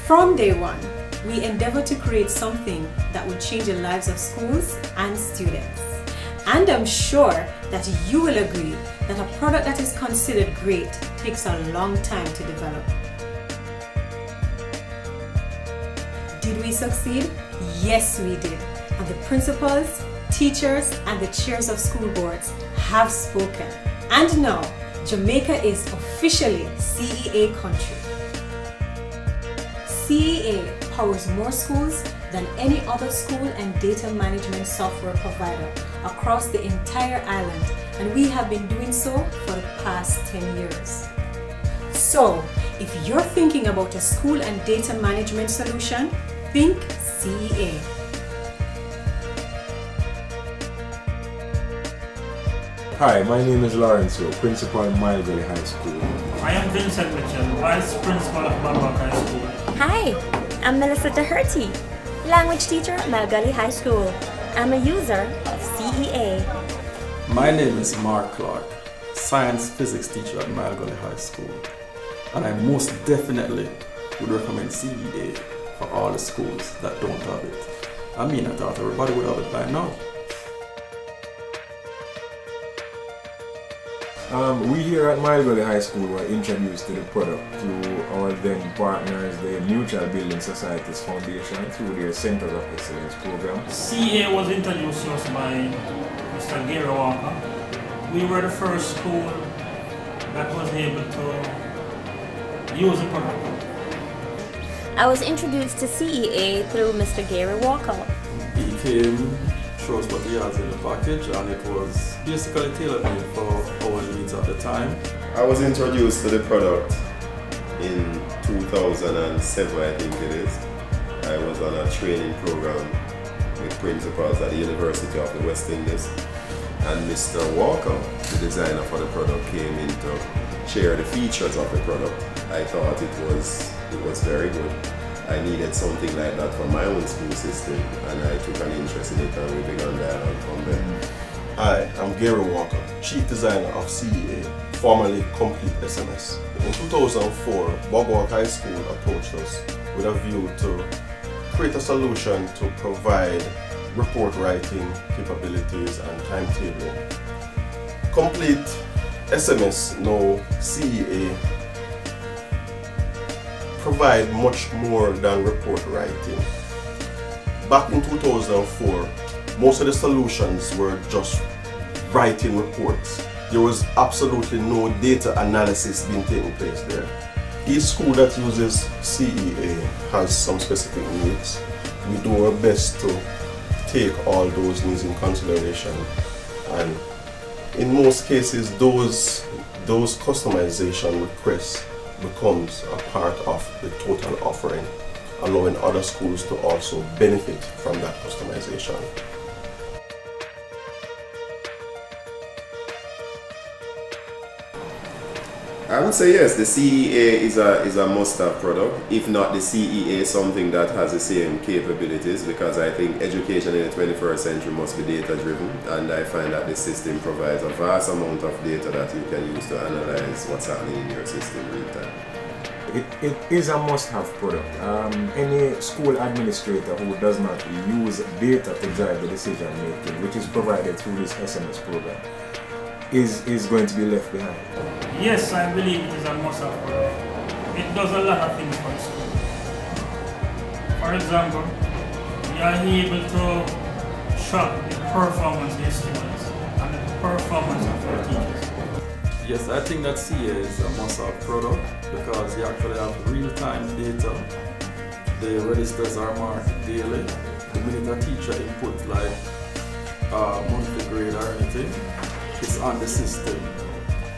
From day one, we endeavor to create something that will change the lives of schools and students. And I'm sure that you will agree that a product that is considered great takes a long time to develop. Did we succeed? Yes, we did. And the principals, teachers, and the chairs of school boards have spoken. And now, Jamaica is officially CEA country. CEA powers more schools than any other school and data management software provider across the entire island, and we have been doing so for the past 10 years. So, if you're thinking about a school and data management solution, think CEA. Hi, my name is Lawrence, Principal of Mile Valley High School. I am Vincent Mitchell, Vice Principal of Bangkok High School. Hi, I'm Melissa Taherty, Language Teacher at Mile Valley High School. I'm a user of CEA. My name is Mark Clark, Science Physics Teacher at Mile Valley High School. And I most definitely would recommend CEA for all the schools that don't have it. I mean, I thought everybody would have it by now. We here at Mile Valley High School were introduced to the product through our then partners, the Mutual Building Societies Foundation, through their Centers of Excellence program. CEA was introduced to us by Mr. Gary Walker. We were the first school that was able to use the product. I was introduced to CEA through Mr. Gary Walker. He came, showed us what he has in the package, and it was basically tailor-made for our needs at the time. I was introduced to the product in 2007, I think it is. I was on a training program with principals at the University of the West Indies, and Mr. Walker, the designer for the product, came in to share the features of the product. I thought it was very good. I needed something like that for my own school system, and I took an interest in it, and we began dialogue from there. Hi, I'm Gary Walker, Chief Designer of CEA, formerly Complete SMS. In 2004, Bogwalk High School approached us with a view to create a solution to provide report writing capabilities and timetabling. Complete SMS, now CEA, provide much more than report writing. Back in 2004, most of the solutions were just writing reports. There was absolutely no data analysis being taken place there. Each school that uses CEA has some specific needs. We do our best to take all those needs in consideration, and in most cases those customization requests becomes a part of the total offering, allowing other schools to also benefit from that customization. I would say yes, the CEA is a must-have product. If not the CEA, something that has the same capabilities, because I think education in the 21st century must be data-driven, and I find that the system provides a vast amount of data that you can use to analyze what's happening in your system real time. It is a must-have product. Any school administrator who does not use data to drive the decision making, which is provided through this SMS program, is going to be left behind. Yes, I believe it is a must-have product. It does a lot of things for the school. For example, we are able to track the performance of the students and the performance of our teachers. Yes, I think that CEA is a must-have product because you actually have real-time data. The registers are marked daily. The minute a teacher input like monthly grade or anything, it's on the system.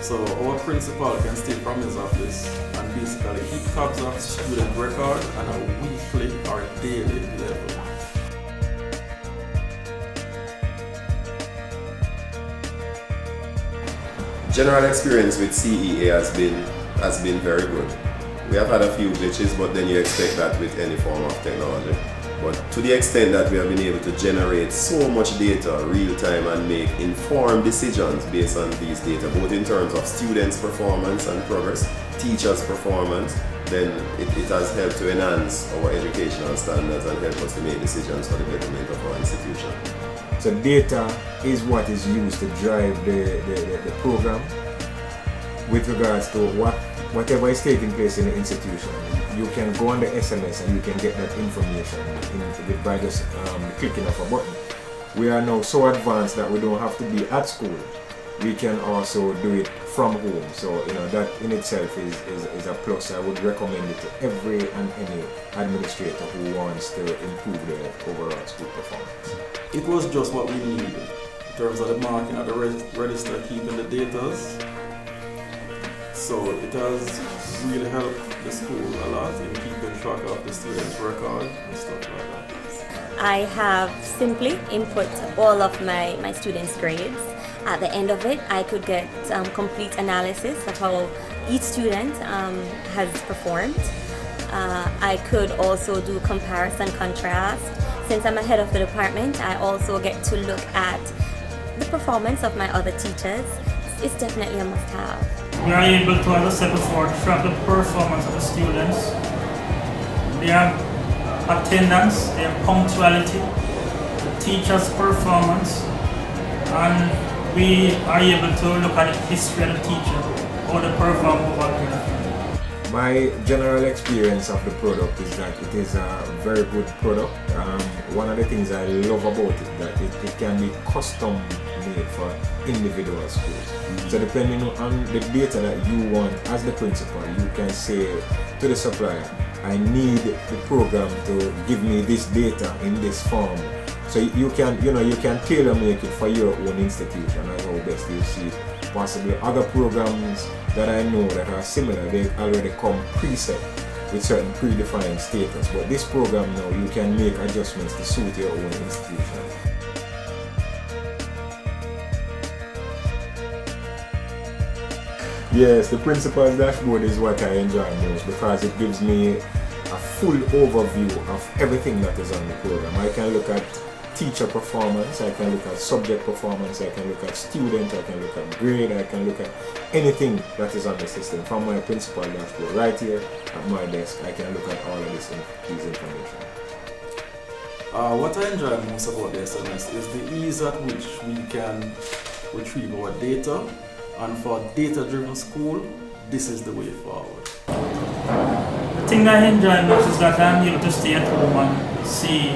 So our principal can stay from his office and basically keep tabs of student record on a weekly or daily level. General experience with CEA has been very good. We have had a few glitches, but then you expect that with any form of technology. But to the extent that we have been able to generate so much data real time and make informed decisions based on these data, both in terms of students' performance and progress, teachers' performance, then it has helped to enhance our educational standards and help us to make decisions for the betterment of our institution. So data is what is used to drive the program with regards to whatever is taking place in the institution. You can go on the SMS and you can get that information by just clicking of a button. We are now so advanced that we don't have to be at school. We can also do it from home. So that in itself is a plus. I would recommend it to every and any administrator who wants to improve their overall school performance. It was just what we needed in terms of the marking at the register, keeping the data. So it has really helped the school a lot in keeping track of the students' record and stuff like that. I have simply input all of my students' grades. At the end of it, I could get complete analysis of how each student has performed. I could also do comparison contrast. Since I'm a head of the department, I also get to look at the performance of my other teachers. It's definitely a must-have. We are able to, as I said before, track the performance of the students, their attendance, their punctuality, the teacher's performance, and we are able to look at the history of the teacher, how they perform over a period of time. My general experience of the product is that it is a very good product. One of the things I love about it that it can be custom made for individual schools. So depending on the data that you want as the principal, you can say to the supplier, I need the program to give me this data in this form. So you can tailor make it for your own institution and how best you see it. Possibly other programs that I know that are similar, they already come preset with certain predefined status. But this program now, you can make adjustments to suit your own institution. Yes, the principal's dashboard is what I enjoy most because it gives me a full overview of everything that is on the program. I can look at teacher performance, I can look at subject performance, I can look at student, I can look at grade, I can look at anything that is on the system. From my principal dashboard right here at my desk, I can look at all of these information. What I enjoy most about the SMS is the ease at which we can retrieve our data, and for a data-driven school, this is the way forward. The thing I enjoy most is that I'm able to stay at home and see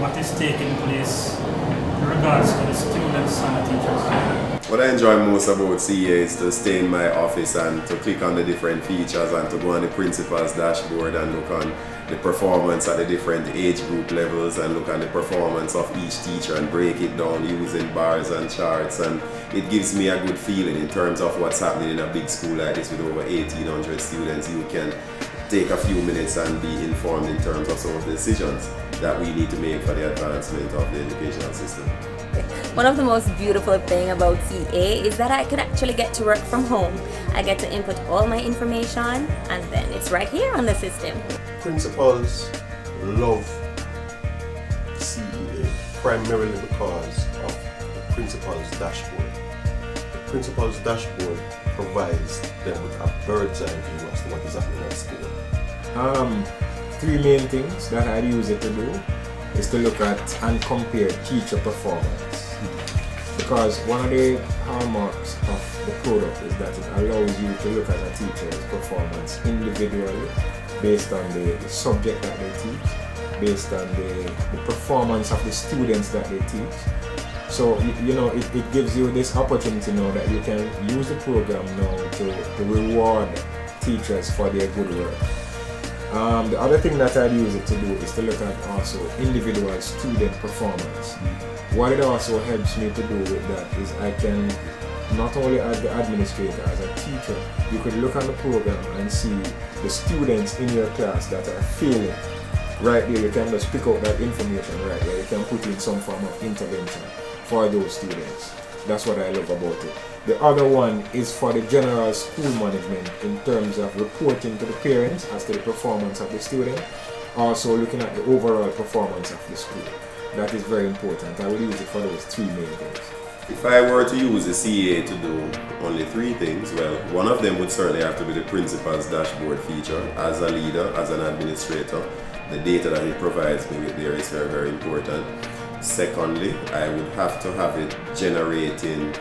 what is taking place in regards to the students and the teachers. What I enjoy most about CEA is to stay in my office and to click on the different features and to go on the principal's dashboard and look on the performance at the different age group levels and look at the performance of each teacher and break it down using bars and charts, and it gives me a good feeling in terms of what's happening in a big school like this with over 1,800 students. You can take a few minutes and be informed in terms of some of the decisions that we need to make for the advancement of the educational system. One of the most beautiful things about CEA is that I could actually get to work from home. I get to input all my information and then it's right here on the system. Principals love CEA primarily because of the principal's dashboard. The principal's dashboard provides them with a bird's eye view as to what is happening at school. Three main things that I use it to do is to look at and compare teacher performance. Because one of the hallmarks of the product is that it allows you to look at a teacher's performance individually based on the subject that they teach, based on the performance of the students that they teach. So it gives you this opportunity now that you can use the program now to reward teachers for their good work. The other thing that I use it to do is to look at also individual student performance. What it also helps me to do with that is I can, not only as the administrator, as a teacher, you could look at the program and see the students in your class that are failing. Right there, you can just pick out that information right there. You can put in some form of intervention for those students. That's what I love about it. The other one is for the general school management in terms of reporting to the parents as to the performance of the student, also looking at the overall performance of the school. That is very important. I will use it for those three main things. If I were to use the CEA to do only 3 things, well, one of them would certainly have to be the principal's dashboard feature. As a leader, as an administrator, the data that it provides me with there is very, very important. Secondly, I would have to have it generating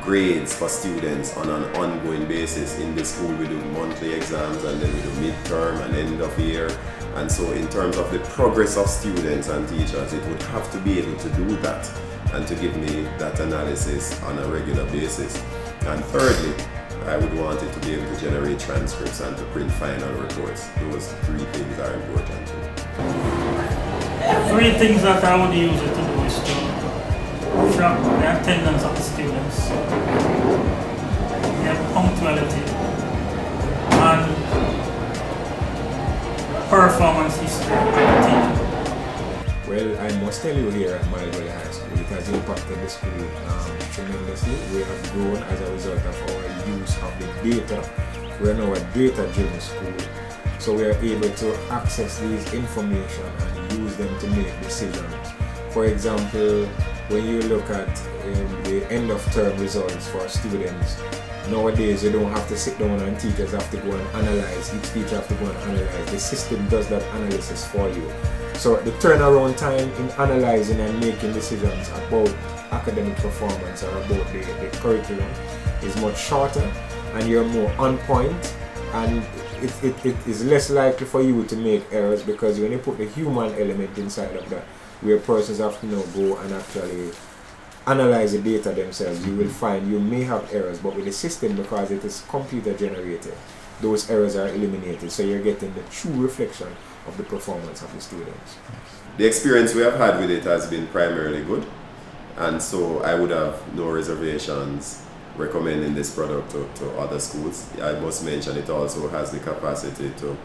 grades for students on an ongoing basis. In the school we do monthly exams, and then we do midterm and end of year. And so in terms of the progress of students and teachers, it would have to be able to do that and to give me that analysis on a regular basis. And thirdly, I would want it to be able to generate transcripts and to print final reports. Those 3 things are important to me. 3 things that I would use it to do is to track the attendance of the students, their punctuality, and performance history of the teacher. Well, I must tell you here at Malvern High School, it has impacted the school tremendously. We have grown as a result of our use of the data. We are now a data-driven school, so we are able to access these information and use them to make decisions. For example, when you look at the end of term results for students, nowadays you don't have to sit down and teachers have to go and analyze, each teacher have to go and analyze. The system does that analysis for you. So the turnaround time in analyzing and making decisions about academic performance or about the curriculum is much shorter, and you're more on point, and it is less likely for you to make errors, because when you put the human element inside of that, where persons have to now go and actually analyze the data themselves, you will find you may have errors, but with the system, because it is computer generated, those errors are eliminated, so you're getting the true reflection of the performance of the students. The experience we have had with it has been primarily good, and so I would have no reservations recommending this product to other schools. I must mention it also has the capacity to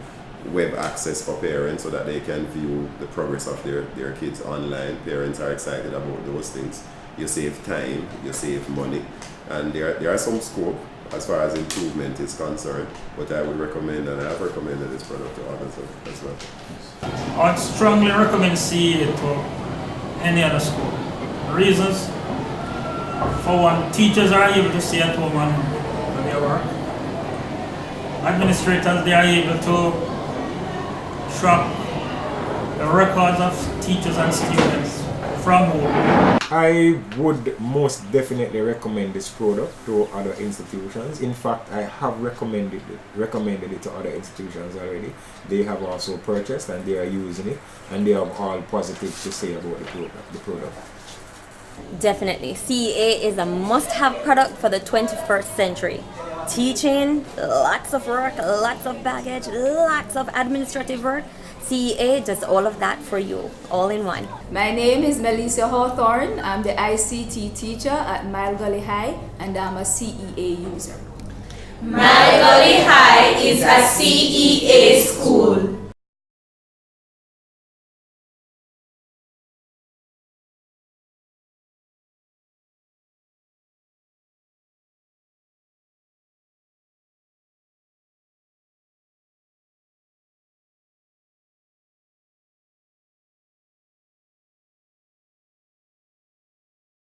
web access for parents so that they can view the progress of their kids online. Parents are excited about those things. You save time, you save money, and there are some scope as far as improvement is concerned, but I would recommend, and I have recommended this product to others as well. I would strongly recommend CEA to any other school. Reasons: for one, teachers are able to stay at home and do their work. Administrators, they are able to track the records of teachers and students from home. I would most definitely recommend this product to other institutions. In fact, I have recommended it to other institutions already. They have also purchased and they are using it, and they have all positive to say about the product. Definitely. CEA is a must-have product for the 21st century. Teaching, lots of work, lots of baggage, lots of administrative work. CEA does all of that for you, all in one. My name is Melissa Hawthorne. I'm the ICT teacher at Mile Gully High, and I'm a CEA user. Mile Gully High is a CEA school.